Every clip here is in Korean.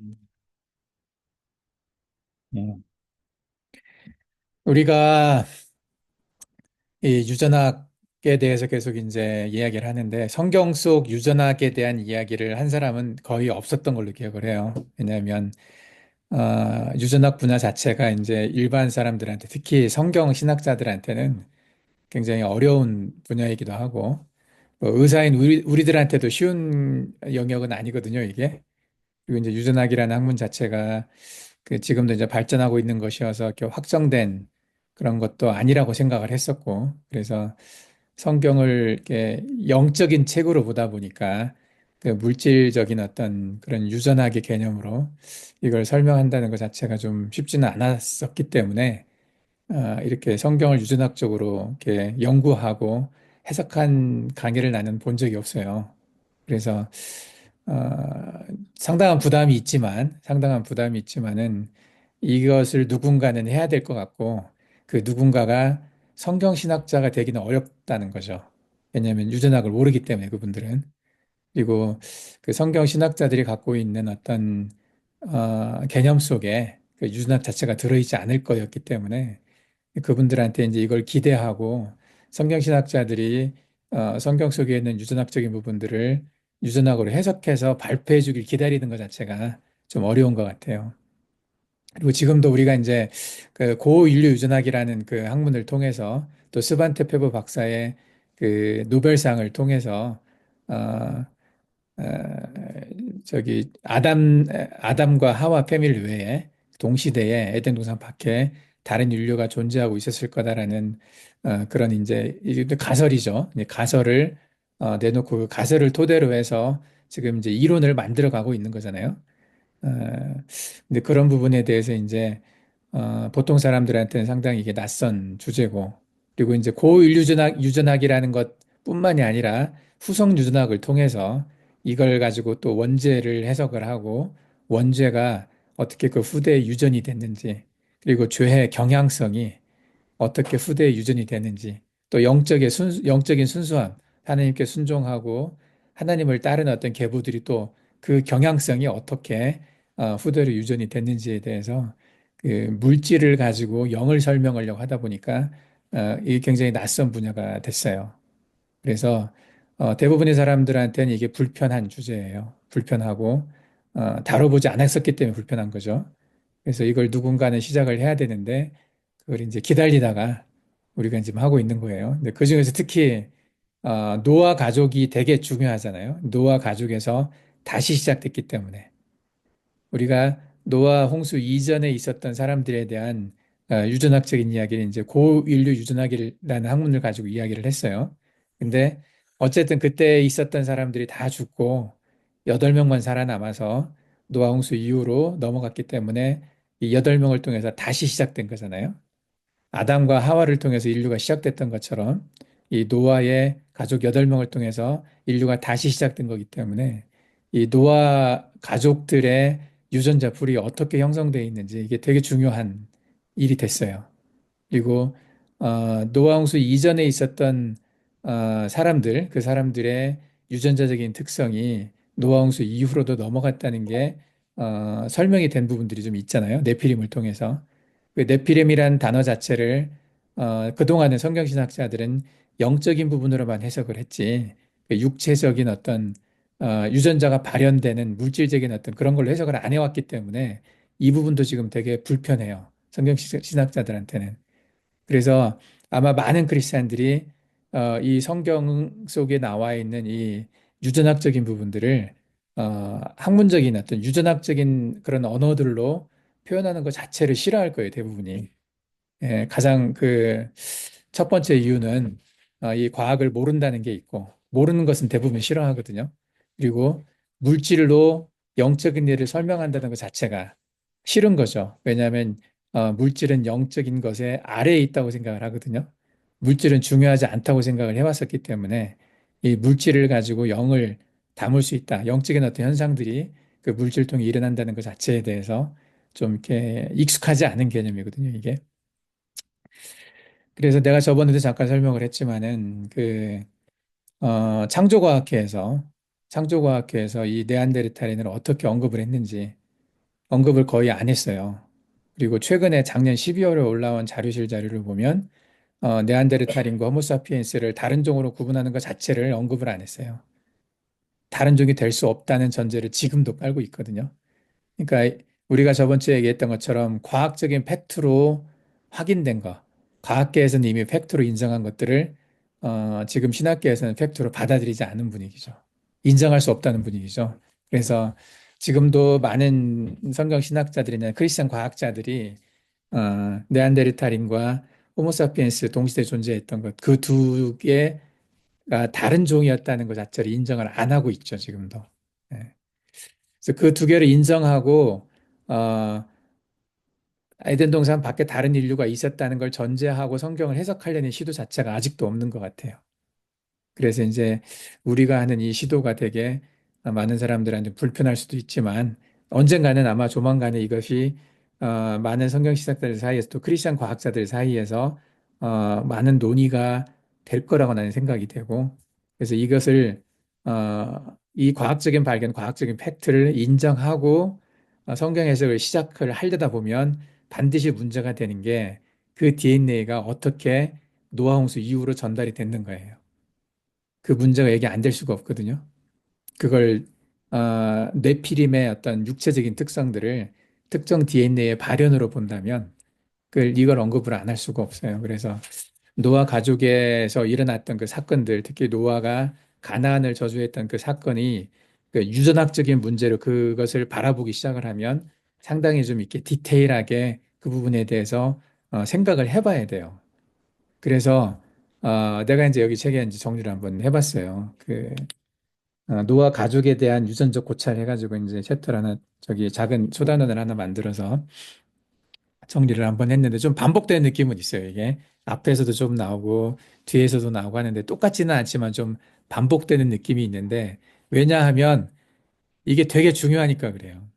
음. 우리가 이 유전학에 대해서 계속 이제 이야기를 하는데 성경 속 유전학에 대한 이야기를 한 사람은 거의 없었던 걸로 기억을 해요. 왜냐하면 유전학 분야 자체가 이제 일반 사람들한테 특히 성경 신학자들한테는 굉장히 어려운 분야이기도 하고 뭐 의사인 우리들한테도 쉬운 영역은 아니거든요, 이게. 그리고 이제 유전학이라는 학문 자체가 그 지금도 이제 발전하고 있는 것이어서 이렇게 확정된 그런 것도 아니라고 생각을 했었고, 그래서 성경을 이렇게 영적인 책으로 보다 보니까 그 물질적인 어떤 그런 유전학의 개념으로 이걸 설명한다는 것 자체가 좀 쉽지는 않았었기 때문에 이렇게 성경을 유전학적으로 이렇게 연구하고 해석한 강의를 나는 본 적이 없어요. 그래서 상당한 부담이 있지만은 이것을 누군가는 해야 될 것 같고 그 누군가가 성경 신학자가 되기는 어렵다는 거죠. 왜냐하면 유전학을 모르기 때문에 그분들은. 그리고 그 성경 신학자들이 갖고 있는 어떤 개념 속에 그 유전학 자체가 들어있지 않을 거였기 때문에 그분들한테 이제 이걸 기대하고 성경 신학자들이 성경 속에 있는 유전학적인 부분들을 유전학으로 해석해서 발표해 주길 기다리는 것 자체가 좀 어려운 것 같아요. 그리고 지금도 우리가 이제 그 고인류 유전학이라는 그 학문을 통해서 또 스반테 페버 박사의 그 노벨상을 통해서 어, 어, 아담과 하와 패밀리 외에 동시대에 에덴 동산 밖에 다른 인류가 존재하고 있었을 거다라는 그런 이제 이게 가설이죠. 이제 가설을 내놓고 그 가설을 토대로 해서 지금 이제 이론을 만들어 가고 있는 거잖아요. 근데 그런 부분에 대해서 이제 보통 사람들한테는 상당히 이게 낯선 주제고, 그리고 이제 유전학이라는 것뿐만이 아니라 후성 유전학을 통해서 이걸 가지고 또 원죄를 해석을 하고 원죄가 어떻게 그 후대에 유전이 됐는지, 그리고 죄의 경향성이 어떻게 후대에 유전이 되는지, 또 영적인 순수함, 하나님께 순종하고 하나님을 따르는 어떤 계보들이 또 그 경향성이 어떻게 후대로 유전이 됐는지에 대해서 그 물질을 가지고 영을 설명하려고 하다 보니까 이게 굉장히 낯선 분야가 됐어요. 그래서 대부분의 사람들한테는 이게 불편한 주제예요. 불편하고 다뤄보지 않았었기 때문에 불편한 거죠. 그래서 이걸 누군가는 시작을 해야 되는데 그걸 이제 기다리다가 우리가 지금 하고 있는 거예요. 근데 그중에서 특히 노아 가족이 되게 중요하잖아요. 노아 가족에서 다시 시작됐기 때문에 우리가 노아 홍수 이전에 있었던 사람들에 대한 유전학적인 이야기를 이제 고인류 유전학이라는 학문을 가지고 이야기를 했어요. 근데 어쨌든 그때 있었던 사람들이 다 죽고 8명만 살아남아서 노아 홍수 이후로 넘어갔기 때문에 이 8명을 통해서 다시 시작된 거잖아요. 아담과 하와를 통해서 인류가 시작됐던 것처럼 이 노아의 가족 8명을 통해서 인류가 다시 시작된 거기 때문에 이 노아 가족들의 유전자 풀이 어떻게 형성되어 있는지 이게 되게 중요한 일이 됐어요. 그리고 노아홍수 이전에 있었던 사람들, 그 사람들의 유전자적인 특성이 노아홍수 이후로도 넘어갔다는 게 설명이 된 부분들이 좀 있잖아요. 네피림을 통해서. 그 네피림이란 단어 자체를 그동안의 성경신학자들은 영적인 부분으로만 해석을 했지 그 육체적인 어떤 유전자가 발현되는 물질적인 어떤 그런 걸로 해석을 안 해왔기 때문에 이 부분도 지금 되게 불편해요. 성경신학자들한테는. 그래서 아마 많은 크리스찬들이 이 성경 속에 나와 있는 이 유전학적인 부분들을 학문적인 어떤 유전학적인 그런 언어들로 표현하는 것 자체를 싫어할 거예요, 대부분이. 예, 가장 그 첫 번째 이유는 이 과학을 모른다는 게 있고, 모르는 것은 대부분 싫어하거든요. 그리고 물질로 영적인 일을 설명한다는 것 자체가 싫은 거죠. 왜냐하면 물질은 영적인 것에 아래에 있다고 생각을 하거든요. 물질은 중요하지 않다고 생각을 해왔었기 때문에 이 물질을 가지고 영을 담을 수 있다. 영적인 어떤 현상들이 그 물질 통해 일어난다는 것 자체에 대해서 좀 이렇게 익숙하지 않은 개념이거든요, 이게. 그래서 내가 저번에도 잠깐 설명을 했지만은 창조과학회에서 이 네안데르탈인을 어떻게 언급을 했는지 언급을 거의 안 했어요. 그리고 최근에 작년 12월에 올라온 자료실 자료를 보면 네안데르탈인과 호모사피엔스를 다른 종으로 구분하는 것 자체를 언급을 안 했어요. 다른 종이 될 수 없다는 전제를 지금도 깔고 있거든요. 그러니까 우리가 저번 주에 얘기했던 것처럼 과학적인 팩트로 확인된 거, 과학계에서는 이미 팩트로 인정한 것들을 지금 신학계에서는 팩트로 받아들이지 않는 분위기죠. 인정할 수 없다는 분위기죠. 그래서 지금도 많은 성경 신학자들이나 크리스천 과학자들이 네안데르탈인과 호모사피엔스 동시대에 존재했던 것, 그 두 개가 다른 종이었다는 것 자체를 인정을 안 하고 있죠, 지금도. 예. 그래서 그 두 개를 인정하고 어, 에덴 동산 밖에 다른 인류가 있었다는 걸 전제하고 성경을 해석하려는 시도 자체가 아직도 없는 것 같아요. 그래서 이제 우리가 하는 이 시도가 되게 많은 사람들한테 불편할 수도 있지만 언젠가는 아마 조만간에 이것이 많은 성경 시학자들 사이에서 또 크리스천 과학자들 사이에서 많은 논의가 될 거라고 나는 생각이 되고 그래서 이것을 이 과학적인 발견, 과학적인 팩트를 인정하고 성경 해석을 시작을 하려다 보면 반드시 문제가 되는 게 그 DNA가 어떻게 노아 홍수 이후로 전달이 됐는 거예요. 그 문제가 얘기 안 될 수가 없거든요. 그걸 뇌피림의 어떤 육체적인 특성들을 특정 DNA의 발현으로 본다면 이걸 언급을 안 할 수가 없어요. 그래서 노아 가족에서 일어났던 그 사건들, 특히 노아가 가나안을 저주했던 그 사건이 그 유전학적인 문제로 그것을 바라보기 시작을 하면 상당히 좀 이렇게 디테일하게 그 부분에 대해서 생각을 해봐야 돼요. 그래서 내가 이제 여기 책에 이제 정리를 한번 해봤어요. 노아 가족에 대한 유전적 고찰 해가지고 이제 챕터를 하나 저기 작은 소단원을 하나 만들어서 정리를 한번 했는데 좀 반복되는 느낌은 있어요. 이게 앞에서도 좀 나오고 뒤에서도 나오고 하는데 똑같지는 않지만 좀 반복되는 느낌이 있는데 왜냐하면 이게 되게 중요하니까 그래요.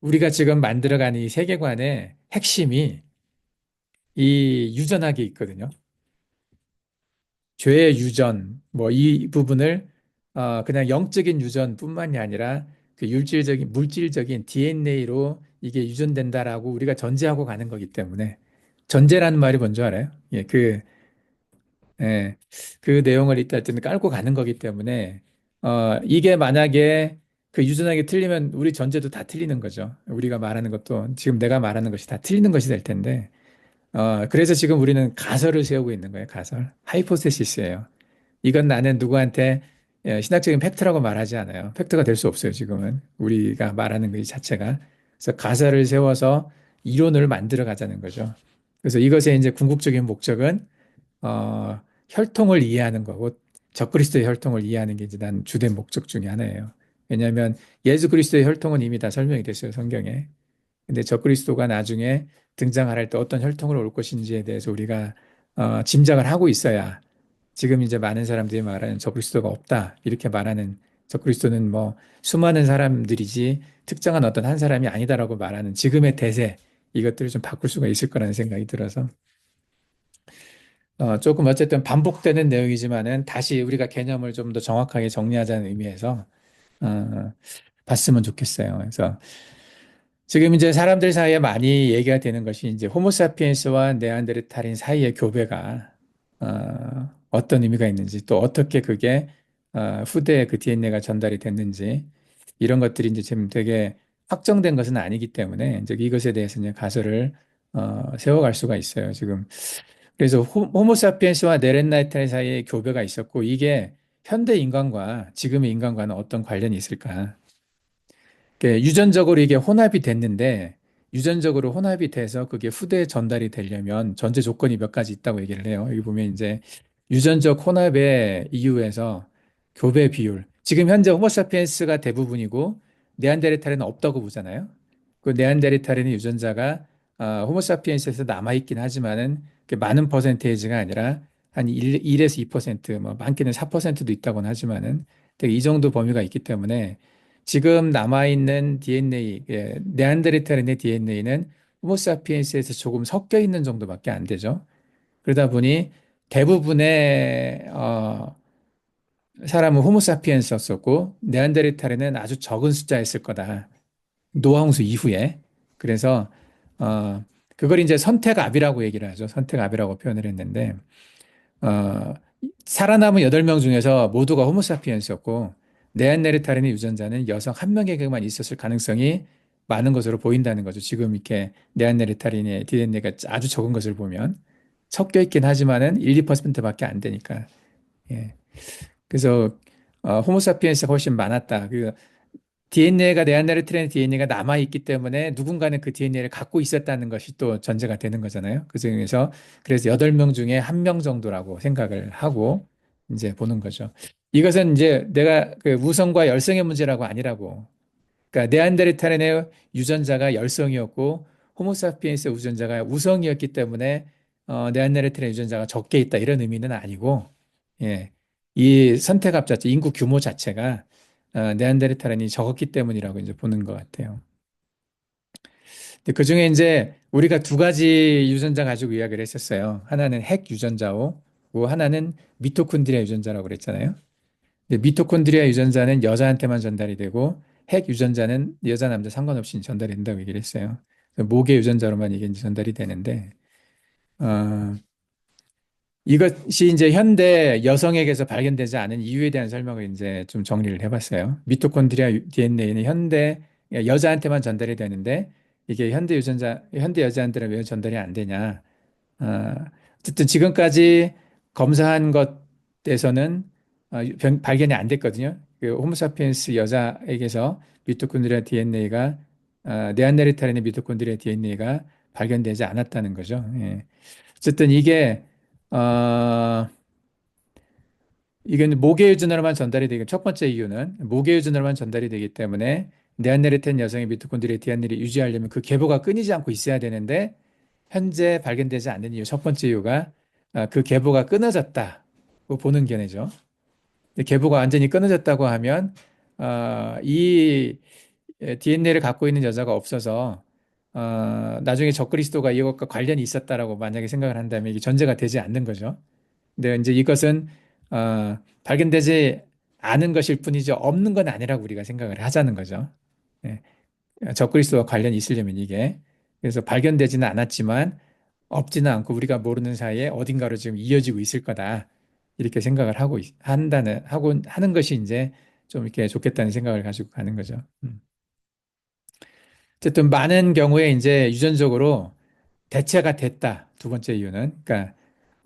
우리가 지금 만들어가는 이 세계관의 핵심이 이 유전학에 있거든요. 죄의 유전, 뭐 이 부분을 그냥 영적인 유전뿐만이 아니라 그 물질적인 DNA로 이게 유전된다라고 우리가 전제하고 가는 거기 때문에 전제라는 말이 뭔지 알아요? 예, 예, 그 내용을 이따 좀 깔고 가는 거기 때문에 이게 만약에 그 유전하게 틀리면 우리 전제도 다 틀리는 거죠. 우리가 말하는 것도 지금 내가 말하는 것이 다 틀리는 것이 될 텐데 그래서 지금 우리는 가설을 세우고 있는 거예요. 가설. 하이포테시스예요. 이건 나는 누구한테 신학적인 팩트라고 말하지 않아요. 팩트가 될 수 없어요, 지금은. 우리가 말하는 것 자체가. 그래서 가설을 세워서 이론을 만들어 가자는 거죠. 그래서 이것의 이제 궁극적인 목적은, 혈통을 이해하는 거고, 적그리스도의 혈통을 이해하는 게 이제 난 주된 목적 중에 하나예요. 왜냐하면 예수 그리스도의 혈통은 이미 다 설명이 됐어요, 성경에. 근데 적그리스도가 나중에 등장할 때 어떤 혈통으로 올 것인지에 대해서 우리가 짐작을 하고 있어야 지금 이제 많은 사람들이 말하는 적그리스도가 없다. 이렇게 말하는 적그리스도는 뭐 수많은 사람들이지 특정한 어떤 한 사람이 아니다라고 말하는 지금의 대세 이것들을 좀 바꿀 수가 있을 거라는 생각이 들어서 조금 어쨌든 반복되는 내용이지만은 다시 우리가 개념을 좀 더 정확하게 정리하자는 의미에서 어, 봤으면 좋겠어요. 그래서 지금 이제 사람들 사이에 많이 얘기가 되는 것이 이제 호모사피엔스와 네안데르탈인 사이의 교배가 어떤 의미가 있는지 또 어떻게 그게 후대에 그 DNA가 전달이 됐는지 이런 것들이 이제 지금 되게 확정된 것은 아니기 때문에 이제 이것에 대해서 이제 가설을 세워갈 수가 있어요. 지금 그래서 호모사피엔스와 네안데르탈 사이에 교배가 있었고 이게 현대 인간과 지금의 인간과는 어떤 관련이 있을까? 유전적으로 이게 혼합이 됐는데 유전적으로 혼합이 돼서 그게 후대에 전달이 되려면 전제 조건이 몇 가지 있다고 얘기를 해요. 여기 보면 이제 유전적 혼합의 이유에서 교배 비율. 지금 현재 호모사피엔스가 대부분이고 네안데르탈에는 없다고 보잖아요. 그 네안데르탈에는 유전자가 호모사피엔스에서 남아있긴 하지만은 많은 퍼센테이지가 아니라 한 1에서 2%, 뭐 많게는 4%도 있다고는 하지만은 되게 이 정도 범위가 있기 때문에 지금 남아있는 DNA, 네안데르탈인의 DNA는 호모사피엔스에서 조금 섞여 있는 정도밖에 안 되죠. 그러다 보니 대부분의 사람은 호모사피엔스였었고 네안데르탈에는 아주 적은 숫자였을 거다. 노홍수 이후에. 그래서 어 그걸 이제 선택압이라고 얘기를 하죠. 선택압이라고 표현을 했는데 어 살아남은 8명 중에서 모두가 호모사피엔스였고 네안데르탈인의 유전자는 여성 한 명에게만 있었을 가능성이 많은 것으로 보인다는 거죠. 지금 이렇게 네안데르탈인의 DNA가 아주 적은 것을 보면 섞여 있긴 하지만은 1, 2%밖에 안 되니까. 예. 그래서 호모사피엔스가 훨씬 많았다. 그 DNA가 네안데르탈인의 DNA가 남아 있기 때문에 누군가는 그 DNA를 갖고 있었다는 것이 또 전제가 되는 거잖아요. 그 중에서 그래서 8명 중에 1명 정도라고 생각을 하고 이제 보는 거죠. 이것은 이제 내가 그 우성과 열성의 문제라고 아니라고. 그러니까 네안데르탈인의 유전자가 열성이었고 호모사피엔스 유전자가 우성이었기 때문에 네안데르탈의 유전자가 적게 있다 이런 의미는 아니고 예. 이 선택압 자체, 인구 규모 자체가 네안데르탈인이 적었기 때문이라고 이제 보는 것 같아요. 근데 그중에 이제 우리가 두 가지 유전자 가지고 이야기를 했었어요. 하나는 핵 유전자고 하나는 미토콘드리아 유전자라고 그랬잖아요. 근데 미토콘드리아 유전자는 여자한테만 전달이 되고 핵 유전자는 여자 남자 상관없이 전달이 된다고 얘기를 했어요. 모계 유전자로만 이게 이제 전달이 되는데 어, 이것이 이제 현대 여성에게서 발견되지 않은 이유에 대한 설명을 이제 좀 정리를 해봤어요. 미토콘드리아 DNA는 현대 여자한테만 전달이 되는데 이게 현대 여자한테는 왜 전달이 안 되냐? 어, 어쨌든 지금까지 검사한 것에서는 발견이 안 됐거든요. 그 호모사피엔스 여자에게서 미토콘드리아 DNA가 네안데르탈인의 미토콘드리아 DNA가 발견되지 않았다는 거죠. 예. 어쨌든 어, 이게 모계유전으로만 전달이 되기 첫 번째 이유는 모계유전으로만 전달이 되기 때문에 네안데르탈 여성의 미토콘드리아 DNA를 유지하려면 그 계보가 끊이지 않고 있어야 되는데 현재 발견되지 않는 이유 첫 번째 이유가 그 계보가 끊어졌다고 보는 견해죠. 계보가 완전히 끊어졌다고 하면 이 DNA를 갖고 있는 여자가 없어서 나중에 적그리스도가 이것과 관련이 있었다라고 만약에 생각을 한다면 이게 전제가 되지 않는 거죠. 근데 이제 이것은 발견되지 않은 것일 뿐이죠. 없는 건 아니라고 우리가 생각을 하자는 거죠. 예, 적그리스도와 관련이 있으려면 이게 그래서 발견되지는 않았지만 없지는 않고 우리가 모르는 사이에 어딘가로 지금 이어지고 있을 거다. 이렇게 생각을 하고 하는 것이 이제 좀 이렇게 좋겠다는 생각을 가지고 가는 거죠. 어쨌든 많은 경우에 이제 유전적으로 대체가 됐다. 두 번째 이유는. 그러니까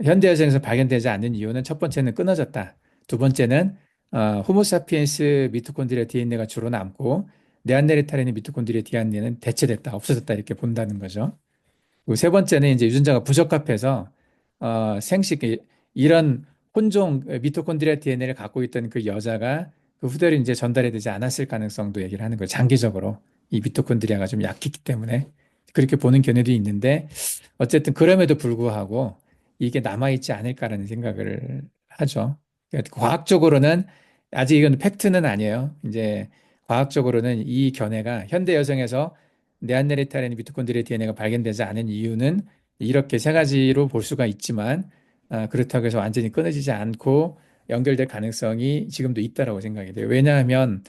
현대 여성에서 발견되지 않는 이유는 첫 번째는 끊어졌다. 두 번째는 호모사피엔스 미토콘드리아 DNA가 주로 남고 네안데르탈인의 미토콘드리아 DNA는 대체됐다. 없어졌다. 이렇게 본다는 거죠. 그리고 세 번째는 이제 유전자가 부적합해서 생식 이런 혼종 미토콘드리아 DNA를 갖고 있던 그 여자가 그 후대로 이제 전달이 되지 않았을 가능성도 얘기를 하는 거예요. 장기적으로 이 미토콘드리아가 좀 약했기 때문에 그렇게 보는 견해도 있는데 어쨌든 그럼에도 불구하고 이게 남아있지 않을까라는 생각을 하죠. 그러니까 과학적으로는 아직 이건 팩트는 아니에요. 이제 과학적으로는 이 견해가 현대 여성에서 네안데르탈인 미토콘드리아 DNA가 발견되지 않은 이유는 이렇게 세 가지로 볼 수가 있지만 그렇다고 해서 완전히 끊어지지 않고 연결될 가능성이 지금도 있다라고 생각이 돼요. 왜냐하면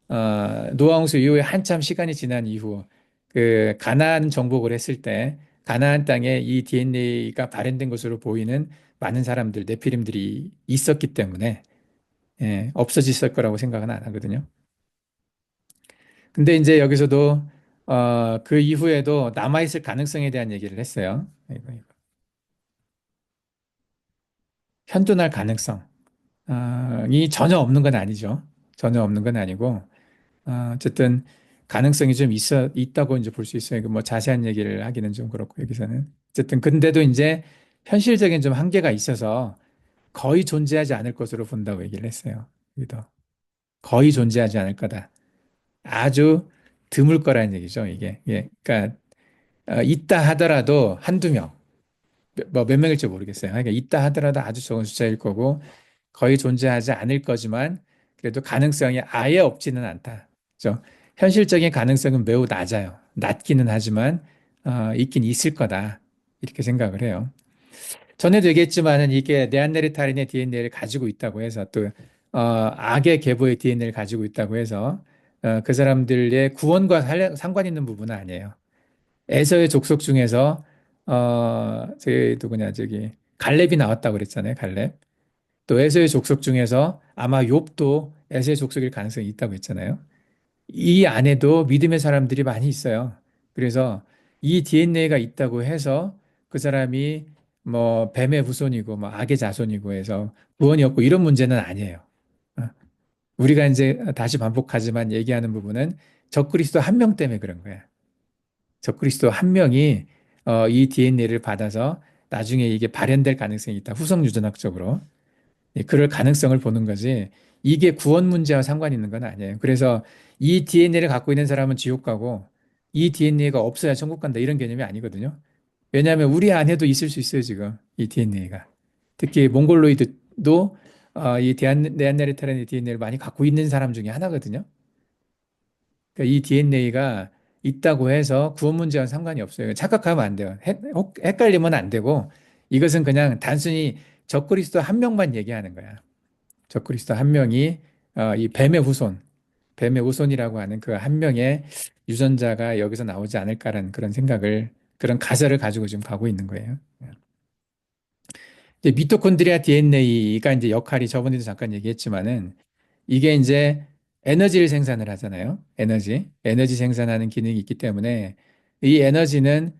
노아홍수 이후에 한참 시간이 지난 이후 그 가나안 정복을 했을 때 가나안 땅에 이 DNA가 발현된 것으로 보이는 많은 사람들, 네피림들이 있었기 때문에 예, 없어졌을 거라고 생각은 안 하거든요. 근데 이제 여기서도 그 이후에도 남아있을 가능성에 대한 얘기를 했어요. 이거. 현존할 가능성이 전혀 없는 건 아니죠. 전혀 없는 건 아니고 어쨌든 가능성이 좀 있다고 이제 볼 수 있어요. 뭐 자세한 얘기를 하기는 좀 그렇고 여기서는 어쨌든 근데도 이제 현실적인 좀 한계가 있어서 거의 존재하지 않을 것으로 본다고 얘기를 했어요. 여기도 거의 존재하지 않을 거다. 아주 드물 거라는 얘기죠. 이게 예, 그러니까 있다 하더라도 한두 명, 뭐 몇 명일지 모르겠어요. 그러니까 있다 하더라도 아주 적은 숫자일 거고 거의 존재하지 않을 거지만 그래도 가능성이 아예 없지는 않다. 그죠? 현실적인 가능성은 매우 낮아요. 낮기는 하지만 있긴 있을 거다. 이렇게 생각을 해요. 전에도 얘기했지만은 이게 네안데르탈인의 DNA를 가지고 있다고 해서 또 악의 계보의 DNA를 가지고 있다고 해서 그 사람들의 구원과 상관 있는 부분은 아니에요. 에서의 족속 중에서 저기 누구냐 저기 갈렙이 나왔다고 그랬잖아요. 갈렙. 또 에서의 족속 중에서 아마 욥도 에서의 족속일 가능성이 있다고 했잖아요. 이 안에도 믿음의 사람들이 많이 있어요. 그래서 이 DNA가 있다고 해서 그 사람이 뭐 뱀의 후손이고 뭐 악의 자손이고 해서 구원이 없고 이런 문제는 아니에요. 어. 우리가 이제 다시 반복하지만 얘기하는 부분은 적그리스도 한 명 때문에 그런 거야. 적그리스도 한 명이 이 DNA를 받아서 나중에 이게 발현될 가능성이 있다. 후성 유전학적으로. 예, 그럴 가능성을 보는 거지. 이게 구원 문제와 상관 있는 건 아니에요. 그래서 이 DNA를 갖고 있는 사람은 지옥 가고 이 DNA가 없어야 천국 간다. 이런 개념이 아니거든요. 왜냐하면 우리 안에도 있을 수 있어요, 지금. 이 DNA가. 특히 몽골로이드도 이 네안데르탈의 DNA를 많이 갖고 있는 사람 중에 하나거든요. 그러니까 이 DNA가 있다고 해서 구원 문제와는 상관이 없어요. 착각하면 안 돼요. 헷갈리면 안 되고 이것은 그냥 단순히 적그리스도 한 명만 얘기하는 거야. 적그리스도 한 명이 이 뱀의 후손이라고 하는 그 한 명의 유전자가 여기서 나오지 않을까라는 그런 생각을, 그런 가설을 가지고 지금 가고 있는 거예요. 이제 미토콘드리아 DNA가 이제 역할이 저번에도 잠깐 얘기했지만은 이게 이제 에너지를 생산을 하잖아요. 에너지 생산하는 기능이 있기 때문에 이 에너지는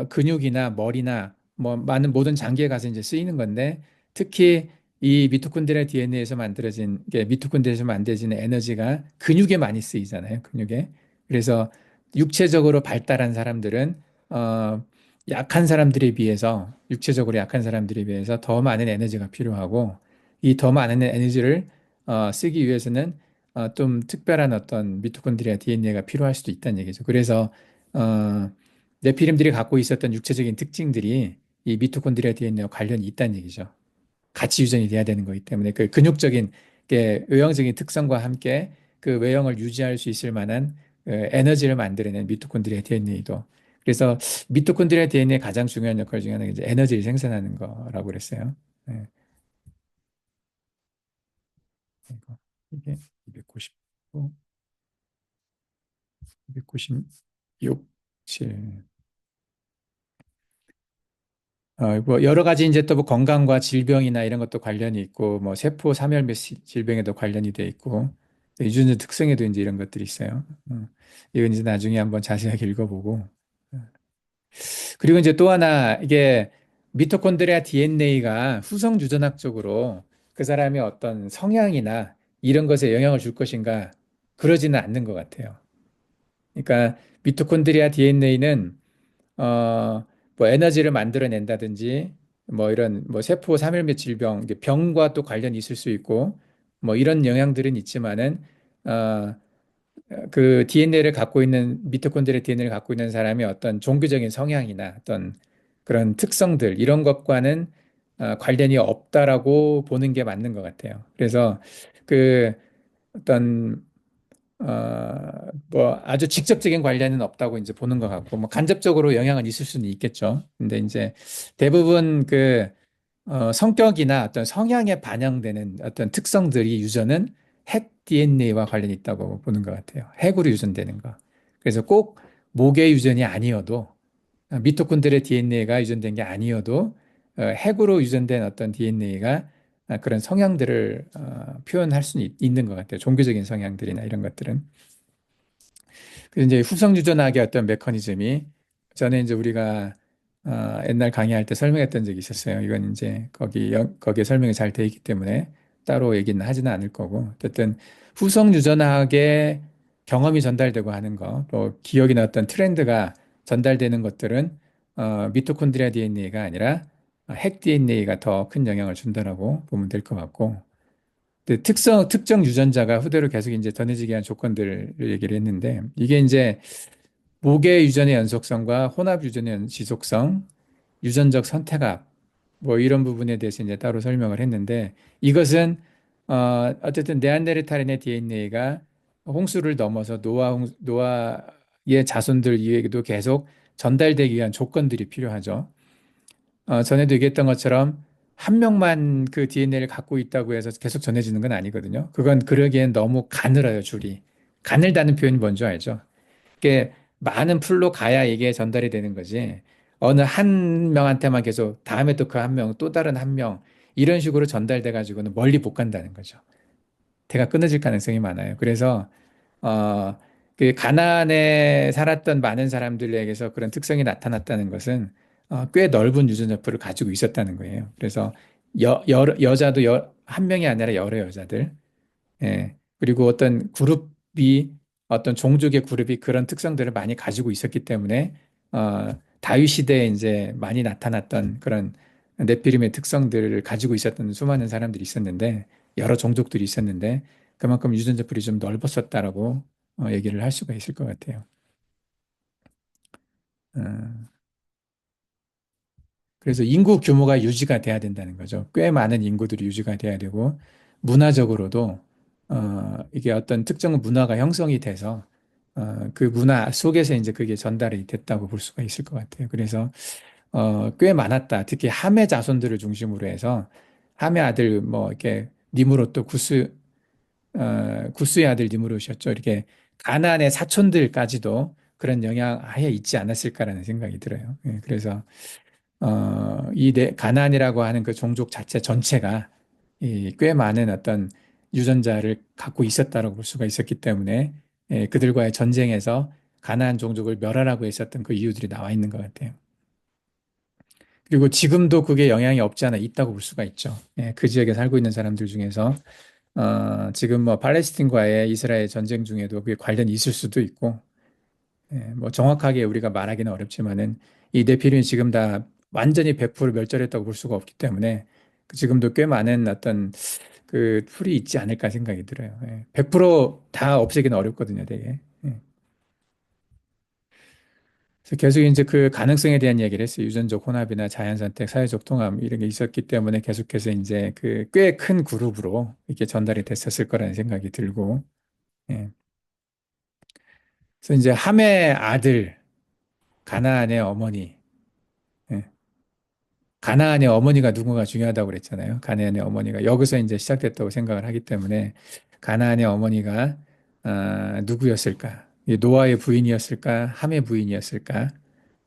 근육이나 머리나 뭐 많은 모든 장기에 가서 이제 쓰이는 건데 특히 이 미토콘드리아 DNA에서 만들어진 게 미토콘드리아에서 만들어진 에너지가 근육에 많이 쓰이잖아요. 근육에. 그래서 육체적으로 발달한 사람들은 약한 사람들에 비해서 육체적으로 약한 사람들에 비해서 더 많은 에너지가 필요하고 이 더 많은 에너지를 쓰기 위해서는 좀 특별한 어떤 미토콘드리아 DNA가 필요할 수도 있다는 얘기죠. 그래서 네피림들이 갖고 있었던 육체적인 특징들이 이 미토콘드리아 DNA와 관련이 있다는 얘기죠. 같이 유전이 돼야 되는 거기 때문에 그 근육적인 게 외형적인 특성과 함께 그 외형을 유지할 수 있을 만한 에너지를 만들어낸 미토콘드리아 DNA도. 그래서 미토콘드리아 DNA의 가장 중요한 역할 중에 하나가 이제 에너지를 생산하는 거라고 그랬어요. 네. 이게 290, 296, 7. 뭐 여러 가지 이제 또 뭐 건강과 질병이나 이런 것도 관련이 있고, 뭐 세포 사멸몇 질병에도 관련이 돼 있고, 유전자 특성에도 이제 이런 것들이 있어요. 이건 이제 나중에 한번 자세하게 읽어보고. 그리고 이제 또 하나 이게 미토콘드리아 DNA가 후성 유전학적으로 그 사람의 어떤 성향이나 이런 것에 영향을 줄 것인가 그러지는 않는 것 같아요. 그러니까 미토콘드리아 DNA는 뭐 에너지를 만들어낸다든지 뭐 이런 뭐 세포 사멸몇 질병, 이게 병과 또 관련이 있을 수 있고 뭐 이런 영향들은 있지만은 어, 그 DNA를 갖고 있는 미토콘드리아 DNA를 갖고 있는 사람의 어떤 종교적인 성향이나 어떤 그런 특성들 이런 것과는 관련이 없다라고 보는 게 맞는 것 같아요. 그래서 그 어떤 뭐 아주 직접적인 관련은 없다고 이제 보는 것 같고, 뭐 간접적으로 영향은 있을 수는 있겠죠. 근데 이제 대부분 성격이나 어떤 성향에 반영되는 어떤 특성들이 유전은 핵 DNA와 관련이 있다고 보는 것 같아요. 핵으로 유전되는 거. 그래서 꼭 목의 유전이 아니어도 미토콘드리아 DNA가 유전된 게 아니어도 핵으로 유전된 어떤 DNA가 그런 성향들을 표현할 수는 있는 것 같아요. 종교적인 성향들이나 이런 것들은. 그래서 이제 후성 유전학의 어떤 메커니즘이 전에 이제 우리가 옛날 강의할 때 설명했던 적이 있었어요. 이건 이제 거기에 설명이 잘 돼 있기 때문에 따로 얘기는 하지는 않을 거고. 어쨌든 후성 유전학의 경험이 전달되고 하는 거, 또 기억이나 어떤 트렌드가 전달되는 것들은 미토콘드리아 DNA가 아니라 핵 DNA가 더 큰 영향을 준다라고 보면 될 것 같고. 근데 특정 유전자가 후대로 계속 이제 전해지게 한 조건들을 얘기를 했는데, 이게 이제 무게 유전의 연속성과 혼합 유전의 지속성, 유전적 선택학, 뭐 이런 부분에 대해서 이제 따로 설명을 했는데, 이것은 어쨌든 네안데르탈인의 DNA가 홍수를 넘어서 노아의 자손들에게도 계속 전달되기 위한 조건들이 필요하죠. 전에도 얘기했던 것처럼 한 명만 그 DNA를 갖고 있다고 해서 계속 전해지는 건 아니거든요. 그건 그러기엔 너무 가늘어요, 줄이. 간을 다는 표현이 뭔지 알죠? 이게 많은 풀로 가야 이게 전달이 되는 거지. 어느 한 명한테만 계속 다음에 또 그 한 명, 또 다른 한 명, 이런 식으로 전달돼 가지고는 멀리 못 간다는 거죠. 대가 끊어질 가능성이 많아요. 그래서 어, 그 가나안에 살았던 많은 사람들에게서 그런 특성이 나타났다는 것은 꽤 넓은 유전자풀을 가지고 있었다는 거예요. 그래서 여자도 한 명이 아니라 여러 여자들, 예. 그리고 어떤 그룹이 어떤 종족의 그룹이 그런 특성들을 많이 가지고 있었기 때문에 다윗 시대에 이제 많이 나타났던 그런 네피림의 특성들을 가지고 있었던 수많은 사람들이 있었는데 여러 종족들이 있었는데 그만큼 유전자 풀이 좀 넓었었다라고 얘기를 할 수가 있을 것 같아요. 어, 그래서 인구 규모가 유지가 돼야 된다는 거죠. 꽤 많은 인구들이 유지가 돼야 되고 문화적으로도 이게 어떤 특정 문화가 형성이 돼서 그 문화 속에서 이제 그게 전달이 됐다고 볼 수가 있을 것 같아요. 그래서 꽤 많았다. 특히 함의 자손들을 중심으로 해서 함의 아들 뭐 이렇게 니므롯 또 구스의 아들 니므롯이었죠. 이렇게 가나안의 사촌들까지도 그런 영향 아예 있지 않았을까라는 생각이 들어요. 예, 그래서 가나안이라고 하는 그 종족 자체 전체가 이꽤 많은 어떤 유전자를 갖고 있었다고 볼 수가 있었기 때문에 그들과의 전쟁에서 가나안 종족을 멸하라고 했었던 그 이유들이 나와 있는 것 같아요. 그리고 지금도 그게 영향이 없지 않아 있다고 볼 수가 있죠. 그 지역에 살고 있는 사람들 중에서 지금 뭐 팔레스틴과의 이스라엘 전쟁 중에도 그게 관련이 있을 수도 있고 뭐 정확하게 우리가 말하기는 어렵지만은 이 네피림이 지금 다 완전히 100% 멸절했다고 볼 수가 없기 때문에 지금도 꽤 많은 어떤 그 풀이 있지 않을까 생각이 들어요. 100%다 없애기는 어렵거든요, 되게. 그래서 계속 이제 그 가능성에 대한 얘기를 했어요. 유전적 혼합이나 자연선택, 사회적 통합 이런 게 있었기 때문에 계속해서 이제 그 꽤 큰 그룹으로 이렇게 전달이 됐었을 거라는 생각이 들고, 예. 그래서 이제 함의 아들, 가나안의 어머니, 예. 가나안의 어머니가 누구가 중요하다고 그랬잖아요. 가나안의 어머니가 여기서 이제 시작됐다고 생각을 하기 때문에 가나안의 어머니가 누구였을까? 이 노아의 부인이었을까? 함의 부인이었을까?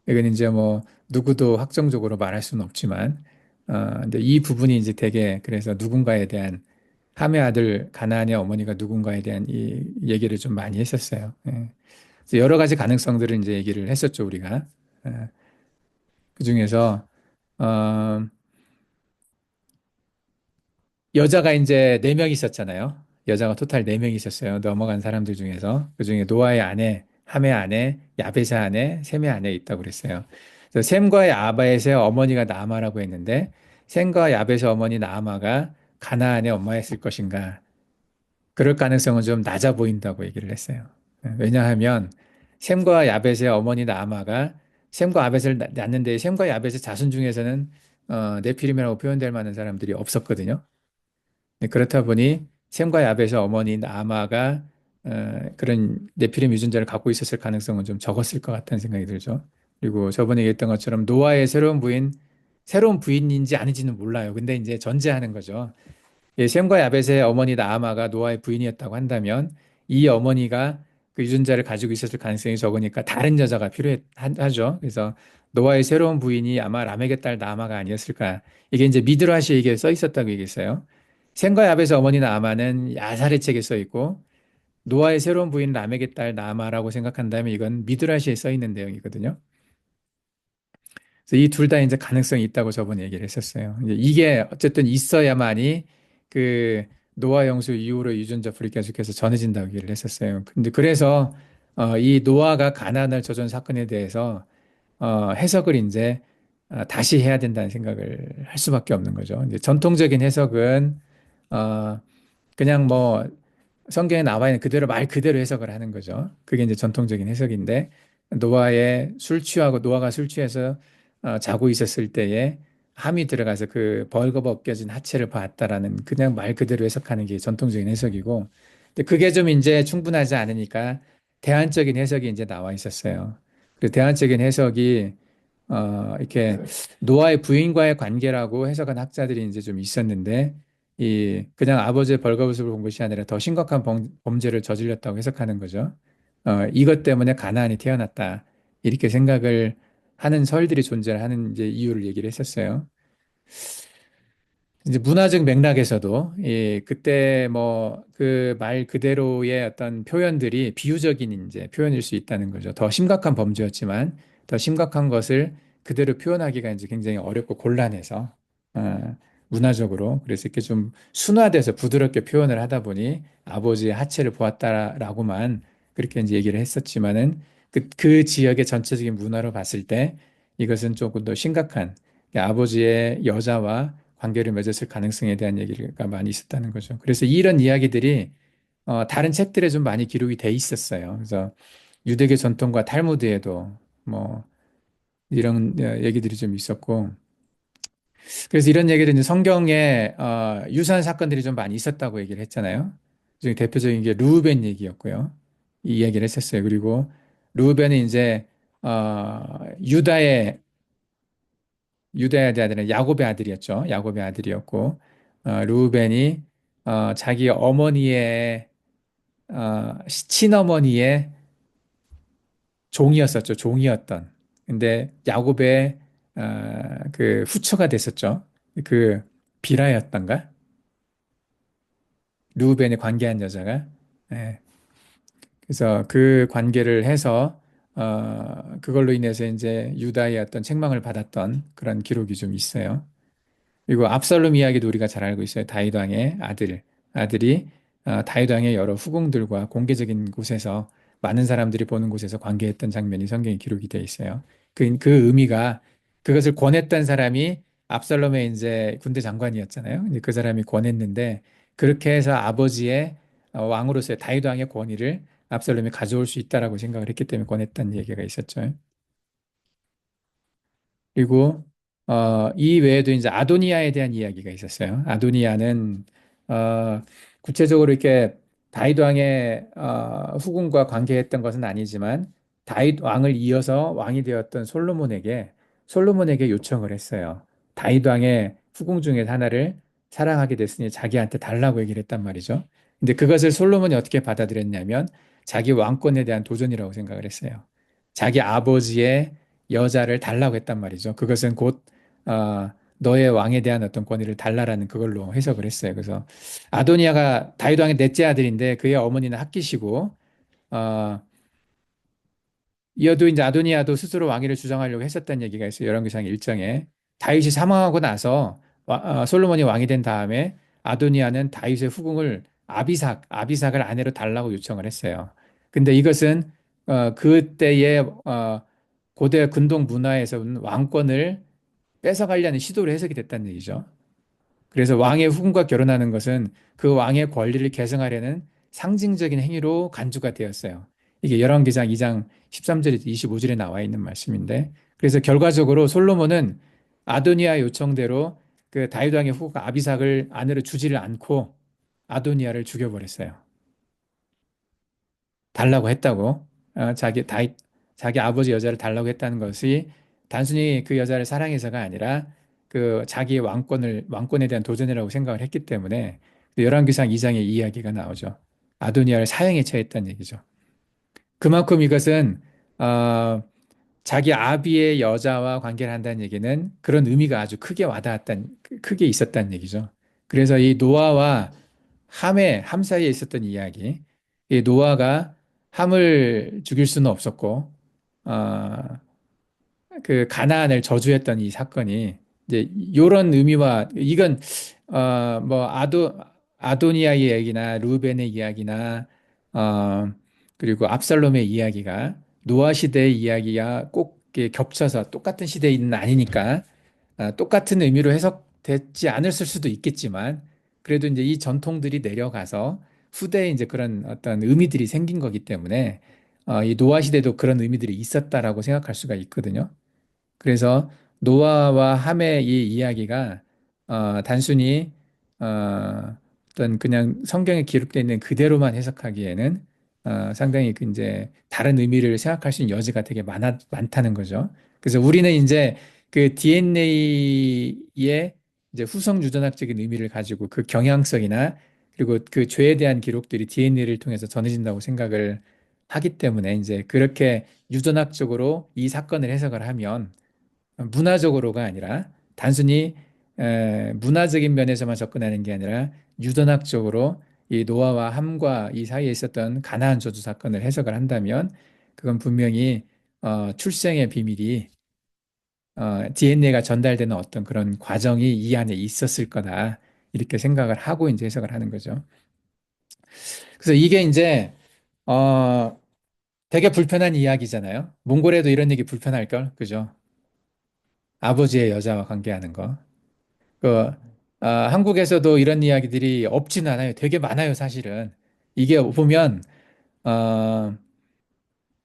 이건 이제 뭐 누구도 확정적으로 말할 수는 없지만, 근데 이 부분이 이제 되게 그래서 누군가에 대한 함의 아들 가나안의 어머니가 누군가에 대한 이 얘기를 좀 많이 했었어요. 예. 그래서 여러 가지 가능성들을 이제 얘기를 했었죠 우리가. 그 중에서 어, 여자가 이제 네 명 있었잖아요. 여자가 토탈 네 명 있었어요. 넘어간 사람들 중에서 그 중에 노아의 아내, 함의 아내, 야벳의 아내, 셈의 아내 있다고 그랬어요. 그래서 셈과 야벳의 어머니가 나아마라고 했는데 셈과 야벳의 어머니 나아마가 가나안의 엄마였을 것인가? 그럴 가능성은 좀 낮아 보인다고 얘기를 했어요. 왜냐하면 셈과 야벳의 어머니 나아마가 셈과 야벳을 낳는데 셈과 야벳의 자손 중에서는 네피림이라고 표현될 만한 사람들이 없었거든요. 네, 그렇다 보니 셈과 야벳의 어머니 나아마가 그런 네피림 유전자를 갖고 있었을 가능성은 좀 적었을 것 같다는 생각이 들죠. 그리고 저번에 얘기했던 것처럼 노아의 새로운 부인인지 아닌지는 몰라요. 근데 이제 전제하는 거죠. 셈과 야벳의 어머니 나아마가 노아의 부인이었다고 한다면 이 어머니가 그 유전자를 가지고 있었을 가능성이 적으니까 다른 여자가 필요하죠. 그래서 노아의 새로운 부인이 아마 람에게 딸 나아마가 아니었을까. 이게 이제 미드라시에 이게 써 있었다고 얘기했어요. 셈과 야벳의 어머니 나아마는 야살의 책에 써 있고 노아의 새로운 부인 람에게 딸 나아마라고 생각한다면 이건 미드라시에 써 있는 내용이거든요. 그래서 이 둘 다 이제 가능성이 있다고 저번에 얘기를 했었어요. 이제 이게 어쨌든 있어야만이 그 노아 영수 이후로 유전자 풀이 계속해서 전해진다고 얘기를 했었어요. 근데 그래서 이 노아가 가나안을 저준 사건에 대해서 해석을 이제 다시 해야 된다는 생각을 할 수밖에 없는 거죠. 이제 전통적인 해석은 어, 그냥 뭐 성경에 나와 있는 그대로 말 그대로 해석을 하는 거죠. 그게 이제 전통적인 해석인데 노아가 술 취해서 자고 있었을 때에 함이 들어가서 그 벌거벗겨진 하체를 봤다라는 그냥 말 그대로 해석하는 게 전통적인 해석이고 근데 그게 좀 이제 충분하지 않으니까 대안적인 해석이 이제 나와 있었어요. 그 대안적인 해석이 이렇게 노아의 부인과의 관계라고 해석한 학자들이 이제 좀 있었는데 그냥 아버지의 벌거벗음을 본 것이 아니라 더 심각한 범죄를 저질렀다고 해석하는 거죠. 이것 때문에 가나안이 태어났다. 이렇게 생각을 하는 설들이 존재하는 이제 이유를 얘기를 했었어요. 이제 문화적 맥락에서도 그때 뭐 그 말 그대로의 어떤 표현들이 비유적인 이제 표현일 수 있다는 거죠. 더 심각한 범죄였지만 더 심각한 것을 그대로 표현하기가 이제 굉장히 어렵고 곤란해서 문화적으로 그래서 이렇게 좀 순화돼서 부드럽게 표현을 하다 보니 아버지의 하체를 보았다라고만 그렇게 이제 얘기를 했었지만은 그 지역의 전체적인 문화로 봤을 때 이것은 조금 더 심각한 아버지의 여자와 관계를 맺었을 가능성에 대한 얘기가 많이 있었다는 거죠. 그래서 이런 이야기들이 다른 책들에 좀 많이 기록이 돼 있었어요. 그래서 유대교 전통과 탈무드에도 뭐 이런 얘기들이 좀 있었고, 그래서 이런 얘기를 이제 성경에 유사한 사건들이 좀 많이 있었다고 얘기를 했잖아요. 중에 대표적인 게 르우벤 얘기였고요. 이 얘기를 했었어요. 그리고 르우벤은 이제 유다의 아들은 야곱의 아들이었죠. 야곱의 아들이었고, 르우벤이 자기 어머니의 친어머니의 종이었었죠. 종이었던. 근데 야곱의 그 후처가 됐었죠. 그 비라였던가? 르우벤이 관계한 여자가. 예. 그래서 그 관계를 해서 그걸로 인해서 이제 유다의 어떤 책망을 받았던 그런 기록이 좀 있어요. 그리고 압살롬 이야기도 우리가 잘 알고 있어요. 다윗 왕의 아들이 다윗 왕의 여러 후궁들과 공개적인 곳에서 많은 사람들이 보는 곳에서 관계했던 장면이 성경에 기록이 되어 있어요. 그 의미가 그것을 권했던 사람이 압살롬의 이제 군대 장관이었잖아요. 이제 그 사람이 권했는데 그렇게 해서 아버지의 왕으로서의 다윗 왕의 권위를 압살롬이 가져올 수 있다라고 생각을 했기 때문에 권했다는 얘기가 있었죠. 그리고 이 외에도 이제 아도니아에 대한 이야기가 있었어요. 아도니아는 어, 구체적으로 이렇게 다윗 왕의 후궁과 관계했던 것은 아니지만 다윗 왕을 이어서 왕이 되었던 솔로몬에게 요청을 했어요. 다윗 왕의 후궁 중에 하나를 사랑하게 됐으니 자기한테 달라고 얘기를 했단 말이죠. 근데 그것을 솔로몬이 어떻게 받아들였냐면 자기 왕권에 대한 도전이라고 생각을 했어요. 자기 아버지의 여자를 달라고 했단 말이죠. 그것은 곧 너의 왕에 대한 어떤 권위를 달라라는 그걸로 해석을 했어요. 그래서 아도니아가 다윗 왕의 넷째 아들인데 그의 어머니는 핫기시고 어, 이어도 이제 아도니아도 스스로 왕위를 주장하려고 했었다는 얘기가 있어요. 열왕기상 1장에 다윗이 사망하고 나서 솔로몬이 왕이 된 다음에 아도니아는 다윗의 후궁을 아비삭을 아내로 달라고 요청을 했어요. 근데 이것은 그때의 고대 근동 문화에서는 왕권을 뺏어가려는 시도로 해석이 됐다는 얘기죠. 그래서 왕의 후궁과 결혼하는 것은 그 왕의 권리를 계승하려는 상징적인 행위로 간주가 되었어요. 이게 열왕기상 2장 13절에서 25절에 나와 있는 말씀인데, 그래서 결과적으로 솔로몬은 아도니아 요청대로 그 다윗 왕의 후궁 아비삭을 아내로 주지를 않고 아도니아를 죽여버렸어요. 달라고 했다고. 자기 아버지 여자를 달라고 했다는 것이 단순히 그 여자를 사랑해서가 아니라 그 자기의 왕권에 대한 도전이라고 생각을 했기 때문에 열왕기상 2장에 이 이야기가 나오죠. 아도니아를 사형에 처했다는 얘기죠. 그만큼 이것은 어, 자기 아비의 여자와 관계를 한다는 얘기는 그런 의미가 아주 크게 크게 있었다는 얘기죠. 그래서 이 노아와 함 사이에 있었던 이야기. 이 노아가 함을 죽일 수는 없었고, 어, 그 가나안을 저주했던 이 사건이 이제 이런 의미와 이건 뭐 아도니아의 이야기나 루벤의 이야기나 어 그리고 압살롬의 이야기가 노아 시대의 이야기와 꼭 이렇게 겹쳐서 똑같은 시대는 아니니까 똑같은 의미로 해석되지 않았을 수도 있겠지만 그래도 이제 이 전통들이 내려가서 후대에 이제 그런 어떤 의미들이 생긴 거기 때문에 이 노아 시대도 그런 의미들이 있었다라고 생각할 수가 있거든요. 그래서 노아와 함의 이 이야기가 단순히 어떤 그냥 성경에 기록되어 있는 그대로만 해석하기에는 상당히 그 이제 다른 의미를 생각할 수 있는 여지가 되게 많다는 거죠. 그래서 우리는 이제 그 DNA의 이제 후성 유전학적인 의미를 가지고 그 경향성이나 그리고 그 죄에 대한 기록들이 DNA를 통해서 전해진다고 생각을 하기 때문에 이제 그렇게 유전학적으로 이 사건을 해석을 하면 문화적으로가 아니라 단순히 문화적인 면에서만 접근하는 게 아니라 유전학적으로 이 노아와 함과 이 사이에 있었던 가나안 저주 사건을 해석을 한다면 그건 분명히 출생의 비밀이 DNA가 전달되는 어떤 그런 과정이 이 안에 있었을 거다. 이렇게 생각을 하고 이제 해석을 하는 거죠. 그래서 이게 이제 어, 되게 불편한 이야기잖아요. 몽골에도 이런 얘기 불편할 걸, 그죠? 아버지의 여자와 관계하는 거. 그 한국에서도 이런 이야기들이 없지는 않아요. 되게 많아요, 사실은. 이게 보면 어,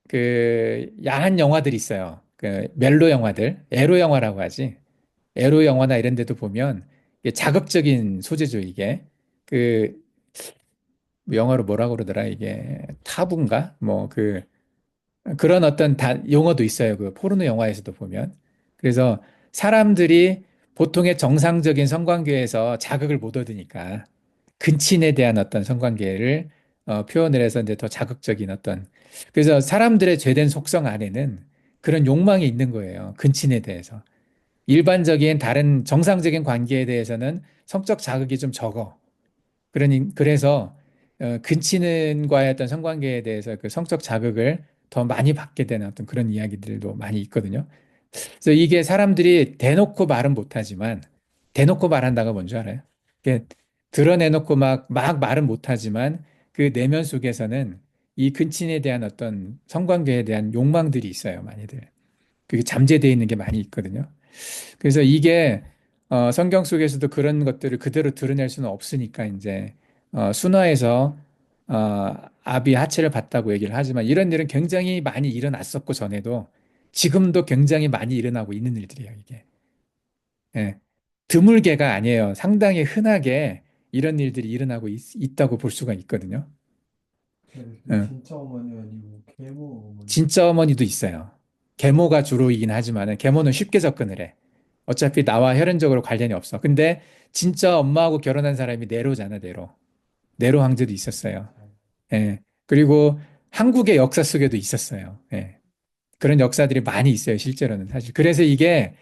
그 야한 영화들이 있어요. 그 멜로 영화들, 에로 영화라고 하지. 에로 영화나 이런 데도 보면 이게 자극적인 소재죠, 이게. 그 영어로 뭐라고 그러더라, 이게. 타부인가? 뭐 그런 어떤 용어도 있어요. 그 포르노 영화에서도 보면. 그래서 사람들이 보통의 정상적인 성관계에서 자극을 못 얻으니까 근친에 대한 어떤 성관계를 표현을 해서 이제 더 자극적인 어떤 그래서 사람들의 죄된 속성 안에는 그런 욕망이 있는 거예요. 근친에 대해서. 일반적인 다른 정상적인 관계에 대해서는 성적 자극이 좀 적어. 그래서 근친과의 어떤 성관계에 대해서 그 성적 자극을 더 많이 받게 되는 어떤 그런 이야기들도 많이 있거든요. 그래서 이게 사람들이 대놓고 말은 못하지만 대놓고 말한다가 뭔지 알아요? 이게 드러내놓고 막 말은 못하지만 그 내면 속에서는 이 근친에 대한 어떤 성관계에 대한 욕망들이 있어요, 많이들. 그게 잠재되어 있는 게 많이 있거든요. 그래서 이게 성경 속에서도 그런 것들을 그대로 드러낼 수는 없으니까 이제 순화해서 아비 하체를 봤다고 얘기를 하지만 이런 일은 굉장히 많이 일어났었고 전에도 지금도 굉장히 많이 일어나고 있는 일들이에요, 이게. 예. 드물게가 아니에요. 상당히 흔하게 이런 일들이 일어나고 있다고 볼 수가 있거든요. 그 예. 진짜 어머니 아니고 계모 어머니. 진짜 어머니도 있어요. 계모가 주로이긴 하지만은 계모는 쉽게 접근을 해. 어차피 나와 혈연적으로 관련이 없어. 근데 진짜 엄마하고 결혼한 사람이 네로잖아, 네로. 네로 황제도 있었어요. 아, 예. 그리고 한국의 역사 속에도 있었어요. 예. 그런 역사들이 많이 있어요, 실제로는 사실. 그래서 이게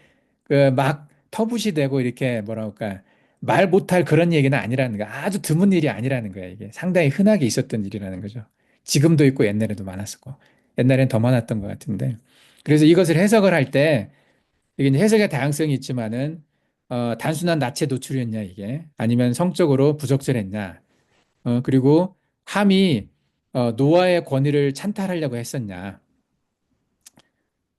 그 막 터부시되고 이렇게 뭐라 할까 말 못할 그런 얘기는 아니라는 거야. 아주 드문 일이 아니라는 거야, 이게. 상당히 흔하게 있었던 일이라는 거죠. 지금도 있고 옛날에도 많았었고. 옛날엔 더 많았던 것 같은데. 그래서 이것을 해석을 할 때 이게 이제 해석의 다양성이 있지만은 단순한 나체 노출이었냐 이게 아니면 성적으로 부적절했냐 그리고 함이 노아의 권위를 찬탈하려고 했었냐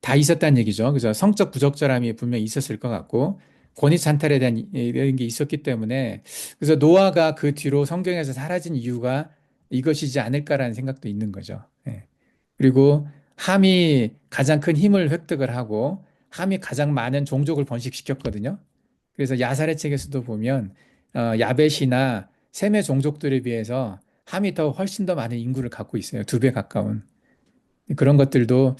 다 있었다는 얘기죠. 그래서 성적 부적절함이 분명히 있었을 것 같고 권위 찬탈에 대한 이런 게 있었기 때문에 그래서 노아가 그 뒤로 성경에서 사라진 이유가 이것이지 않을까라는 생각도 있는 거죠. 예. 그리고 함이 가장 큰 힘을 획득을 하고 함이 가장 많은 종족을 번식시켰거든요. 그래서 야살의 책에서도 보면 야벳이나 셈의 종족들에 비해서 함이 더 훨씬 더 많은 인구를 갖고 있어요. 2배 가까운. 그런 것들도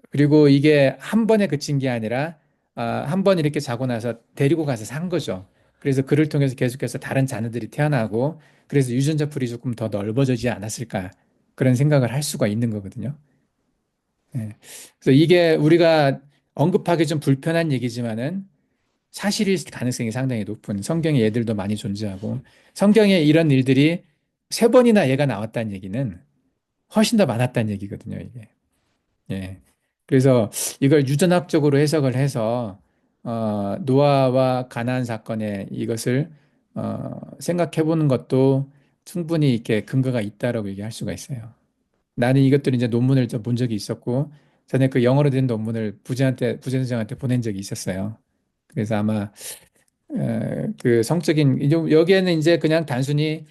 그리고 이게 한 번에 그친 게 아니라 한 번 이렇게 자고 나서 데리고 가서 산 거죠. 그래서 그를 통해서 계속해서 다른 자녀들이 태어나고 그래서 유전자 풀이 조금 더 넓어지지 않았을까 그런 생각을 할 수가 있는 거거든요. 예. 그래서 이게 우리가 언급하기 좀 불편한 얘기지만은 사실일 가능성이 상당히 높은 성경에 얘들도 많이 존재하고 성경에 이런 일들이 3번이나 얘가 나왔다는 얘기는 훨씬 더 많았다는 얘기거든요, 이게. 예. 그래서 이걸 유전학적으로 해석을 해서 노아와 가나안 사건의 이것을 생각해 보는 것도 충분히 이렇게 근거가 있다라고 얘기할 수가 있어요. 나는 이것들 이제 논문을 좀 본 적이 있었고 전에 그 영어로 된 논문을 부전장한테 보낸 적이 있었어요. 그래서 아마 그 성적인 여기에는 이제 그냥 단순히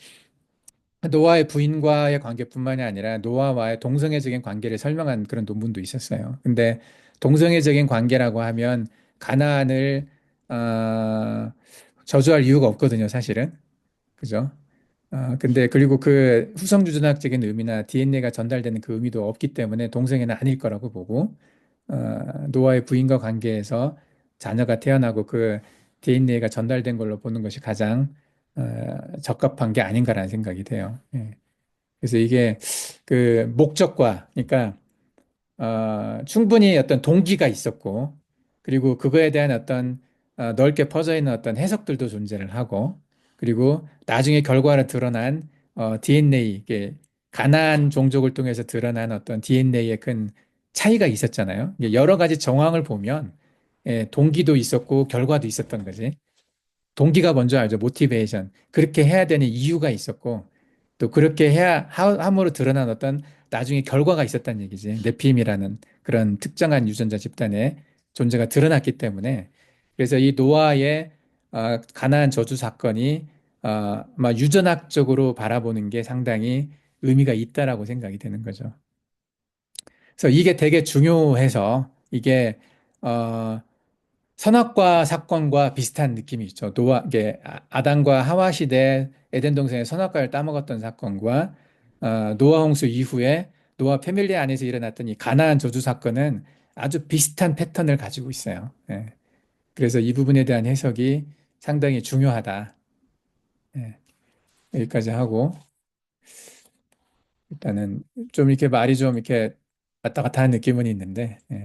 노아의 부인과의 관계뿐만이 아니라 노아와의 동성애적인 관계를 설명한 그런 논문도 있었어요. 근데 동성애적인 관계라고 하면 가나안을 저주할 이유가 없거든요, 사실은. 그죠? 근데 그리고 그 후성주전학적인 의미나 DNA가 전달되는 그 의미도 없기 때문에 동성애는 아닐 거라고 보고 노아의 부인과 관계에서 자녀가 태어나고 그 DNA가 전달된 걸로 보는 것이 가장 적합한 게 아닌가라는 생각이 돼요. 예. 그래서 이게 그 목적과, 그러니까 충분히 어떤 동기가 있었고, 그리고 그거에 대한 어떤 넓게 퍼져 있는 어떤 해석들도 존재를 하고, 그리고 나중에 결과로 드러난 DNA, 이게 가나안 종족을 통해서 드러난 어떤 DNA의 큰 차이가 있었잖아요. 이게 여러 가지 정황을 보면 동기도 있었고 결과도 있었던 거지. 동기가 먼저 알죠. 모티베이션. 그렇게 해야 되는 이유가 있었고, 또 그렇게 해야 함으로 드러난 어떤 나중에 결과가 있었다는 얘기지. 네피임이라는 그런 특정한 유전자 집단의 존재가 드러났기 때문에. 그래서 이 노아의 가나안 저주 사건이 아마 유전학적으로 바라보는 게 상당히 의미가 있다라고 생각이 되는 거죠. 그래서 이게 되게 중요해서 이게 어, 선악과 사건과 비슷한 느낌이 있죠. 이게 아담과 하와 시대 에덴 동산에 선악과를 따먹었던 사건과 노아 홍수 이후에 노아 패밀리 안에서 일어났던 이 가나안 저주 사건은 아주 비슷한 패턴을 가지고 있어요. 예. 그래서 이 부분에 대한 해석이 상당히 중요하다. 예. 여기까지 하고 일단은 좀 이렇게 말이 좀 이렇게 왔다 갔다 하는 느낌은 있는데 예.